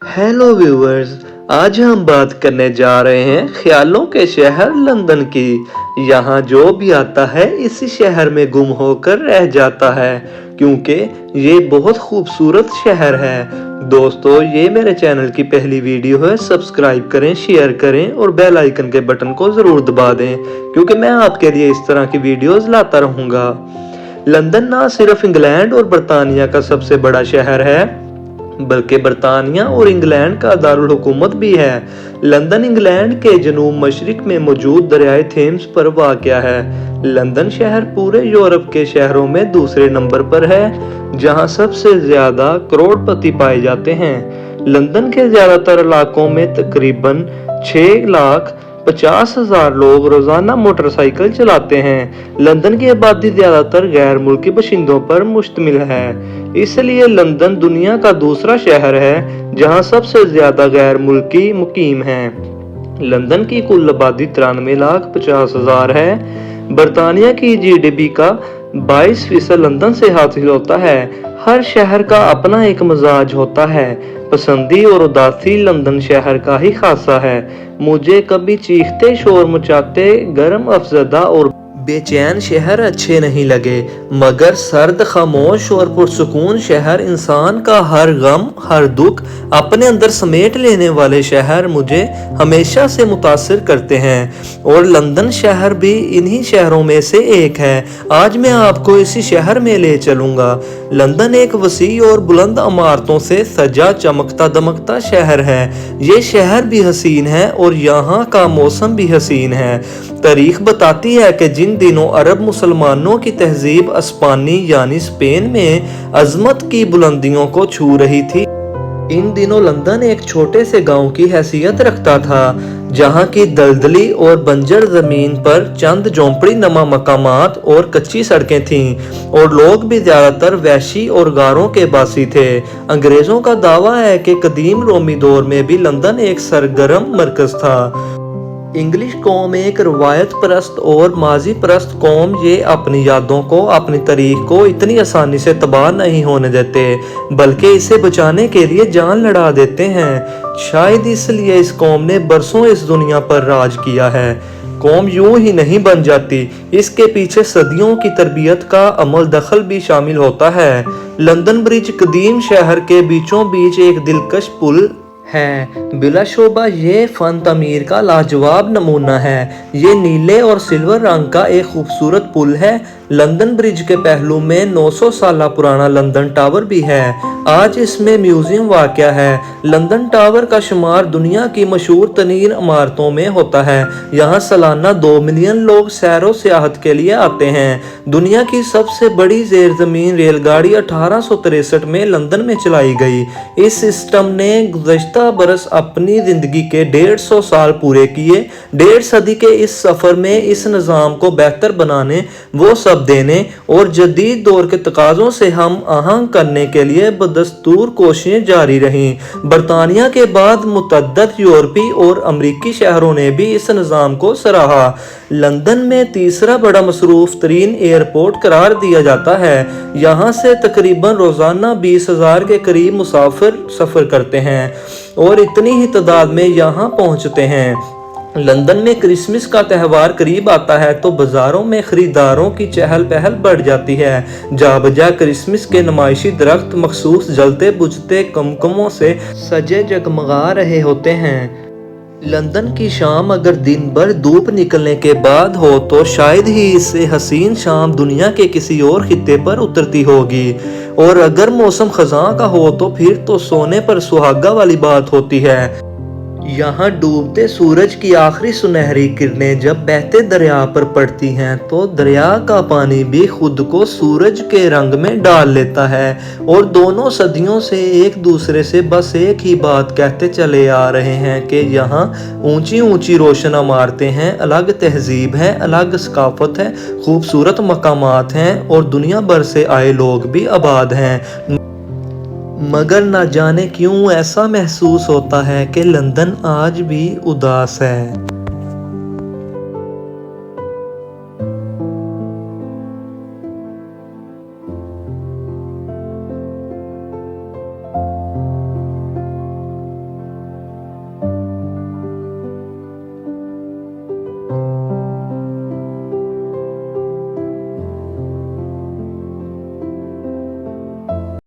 Hello viewers, आज हम बात करने जा रहे हैं ख्यालों के शहर लंदन की। यहाँ जो भी आता है इसी शहर में गुम होकर रह जाता है, क्योंकि ये बहुत खूबसूरत शहर है। दोस्तों, ये मेरे चैनल की पहली वीडियो है। सब्सक्राइब करें, शेयर करें और बेल आइकन के बटन को जरूर दबा दें, क्योंकि मैं आपके लिए इस तरह की वीडियोस लाता रहूंगा। लंदन ना सिर्फ इंग्लैंड और बरतानिया का सबसे बड़ा शहर है, बल्कि बरतानिया और इंग्लैंड का दारुल हुकूमत भी है। लंदन इंग्लैंड के जनूब मशरिक में मौजूद दरियाए थेम्स पर वाक़या है। लंदन शहर पूरे यूरोप के शहरों में दूसरे नंबर पर है, जहां सबसे ज्यादा करोड़पति पाए जाते हैं। लंदन के ज्यादातर इलाकों में तकरीबन 6,50,000 लोग रोजाना मोटरसाइकिल चलाते हैं। लंदन की आबादी ज्यादातर गैर मुल्की बशिंदों पर मुश्तमिल है, इसलिए लंदन दुनिया का दूसरा शहर है जहां सबसे ज्यादा गैर मुल्की मुकीम हैं। लंदन की कुल आबादी 93,50,000 है। बरतानिया की जीडीपी का 22% लंदन से हासिल होता है। हर शहर का अपना एक मिजाज होता है। पसंदी और उदासी लंदन शहर का ही खासा है। मुझे कभी चीखते, शोर मचाते, गर्म अफजदा और बेचैन शहर अच्छे नहीं लगे, मगर सर्द, खामोश और पुरसुकून शहर, इंसान का हर गम, हर दुख अपने अंदर समेट लेने वाले शहर मुझे हमेशा से मुतासिर करते हैं। और लंदन शहर भी इन्हीं शहरों में से एक है। आज मैं आपको इसी शहर में ले चलूंगा। लंदन एक वसी और बुलंद इमारतों से सजा चमकता दमकता शहर है। ये शहर भी हसीन है और यहाँ का मौसम भी हसीन है। तारीख बताती है कि जिन दिनों अरब मुसलमानों की तहजीब अस्पानी यानी स्पेन में अजमत की बुलंदियों को छू रही थी, इन दिनों लंदन एक छोटे से गांव की हैसियत रखता था, जहां की दलदली और बंजर जमीन पर चंद झोंपड़ी नमा मकामात और कच्ची सड़कें थीं, और लोग भी ज्यादातर वैशी और गारों के बासी थे। अंग्रेजों का दावा है कि कदीम रोमी दौर में भी लंदन एक सरगर्म मरकज था। इंग्लिश कौम एक रवायत परस्त और माजी परस्त कौम, ये अपनी यादों को, अपनी तारीख को इतनी आसानी से तबाह नहीं होने देते, बल्कि इसे बचाने के लिए जान लड़ा देते हैं। शायद इसलिए इस कौम ने बरसों इस दुनिया पर राज किया है। कौम यूं ही नहीं बन जाती, इसके पीछे सदियों की तरबियत का अमल दखल भी शामिल होता है। लंदन ब्रिज कदीम शहर के बीचों बीच एक दिलकश पुल है। बिलाशुबा ये फन तमीर का लाजवाब नमूना है। ये नीले और सिल्वर रंग का एक खूबसूरत पुल है। लंदन ब्रिज के पहलू में 900 साल पुराना लंदन टावर भी है। आज इसमें म्यूजियम वाक़या है। लंदन टावर का शुमार दुनिया की मशहूर तरीन इमारतों में होता है। यहाँ सालाना 2 मिलियन लोग सैरो सियाहत के लिए आते हैं। दुनिया की सबसे बड़ी जेर जमीन रेलगाड़ी 1863 में लंदन में चलाई गई। इस सिस्टम ने गुज़श्ता बरस अपनी जिंदगी के 150 साल पूरे किए। 1.5 सदी के इस सफर में इस निज़ाम को बेहतर बनाने, वो सब देने और जदीद दौर के तकाज़ों से हम आहंग करने के लिए बदस्तूर कोशिशें जारी रहीं। बरतानिया के बाद मुतअद्दिद यूरोपी और अमरीकी शहरों ने भी इस निज़ाम को सराहा। लंदन में तीसरा बड़ा मसरूफ तरीन एयरपोर्ट करार दिया जाता है। यहाँ से तकरीबन रोजाना 20,000 के करीब मुसाफिर सफर करते हैं और इतनी ही तादाद में यहाँ पहुँचते हैं। लंदन में क्रिसमस का त्यौहार करीब आता है तो बाजारों में खरीदारों की चहल पहल बढ़ जाती है। जा बजा क्रिसमस के नुमाइशी दरख्त मखसूस जलते बुझते कमकमों से सजे जगमगा रहे होते हैं। लंदन की शाम अगर दिन भर धूप निकलने के बाद हो तो शायद ही इससे हसीन शाम दुनिया के किसी और खित्ते पर उतरती होगी, और अगर मौसम खज़ां का हो तो फिर तो सोने पर सुहागा वाली बात होती है। यहाँ डूबते सूरज की आखिरी सुनहरी किरणें जब बहते दरिया पर पड़ती हैं तो दरिया का पानी भी खुद को सूरज के रंग में डाल लेता है, और दोनों सदियों से एक दूसरे से बस एक ही बात कहते चले आ रहे हैं कि यहाँ ऊंची ऊंची रोशन इमारतें हैं, अलग तहजीब है, अलग सकाफत है, खूबसूरत मकामात हैं और दुनिया भर से आए लोग भी आबाद हैं। मगर ना जाने क्यों ऐसा महसूस होता है कि लंदन आज भी उदास है।